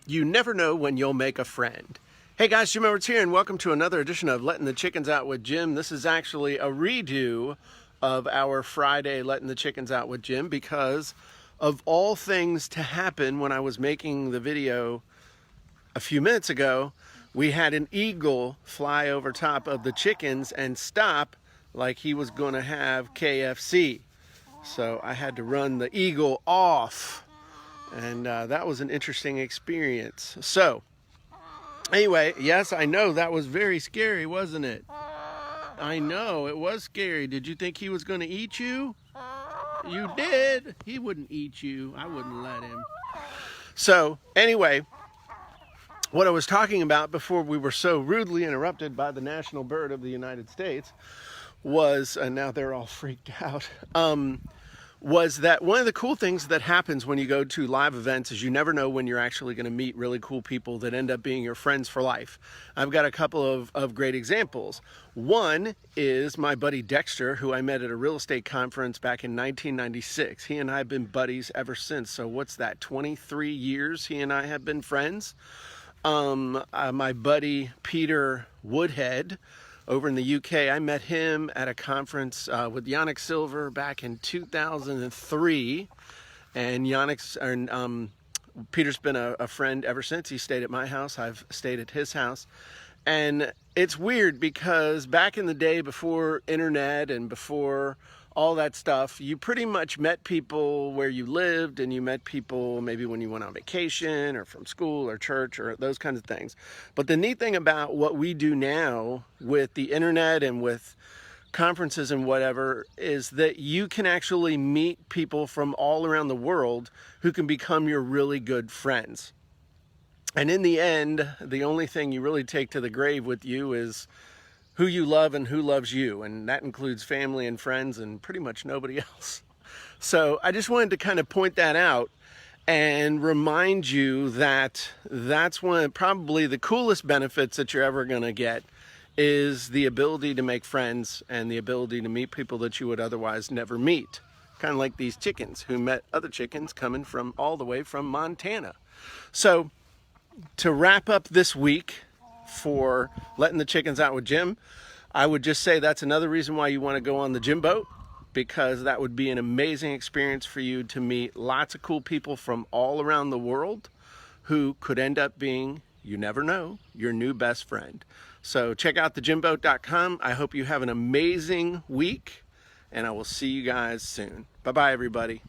You never know when you'll make a friend. Hey guys, Jim Edwards here, and welcome to another edition of Letting the Chickens Out with Jim. This is actually a redo of our Friday Letting the Chickens Out with Jim because of all things to happen when I was making the video a few minutes ago. We had an eagle fly over top of the chickens and stop like he was going to have KFC. So I had to run the eagle off. And that was an interesting experience. So, anyway, yes, I know that was very scary, wasn't it? I know, it was scary. Did you think he was going to eat you? You did. He wouldn't eat you. I wouldn't let him. So, anyway, what I was talking about before we were so rudely interrupted by the national bird of the United States was, and now they're all freaked out, was that one of the cool things that happens when you go to live events is you never know when you're actually going to meet really cool people that end up being your friends for life. I've got a couple of great examples. One is my buddy Dexter, who I met at a real estate conference back in 1996. He and I have been buddies ever since. So what's that, 23 years he and I have been friends. My buddy Peter Woodhead, over in the UK, I met him at a conference with Yannick Silver back in 2003, and Peter's been a friend ever since. He stayed at my house, I've stayed at his house, and it's weird because back in the day before internet and before all that stuff, you pretty much met people where you lived, and you met people maybe when you went on vacation or from school or church or those kinds of things. But the neat thing about what we do now with the internet and with conferences and whatever is that you can actually meet people from all around the world who can become your really good friends. And in the end, the only thing you really take to the grave with you is who you love and who loves you, and that includes family and friends and pretty much nobody else. So I just wanted to kind of point that out and remind you that that's one of probably the coolest benefits that you're ever going to get is the ability to make friends and the ability to meet people that you would otherwise never meet. Kind of like these chickens who met other chickens coming from all the way from Montana. So to wrap up this week for Letting the Chickens Out with Jim, I would just say that's another reason why you want to go on the Jim boat, because that would be an amazing experience for you to meet lots of cool people from all around the world who could end up being, you never know, your new best friend. So check out thejimboat.com. I hope you have an amazing week, and I will see you guys soon. Bye-bye, everybody.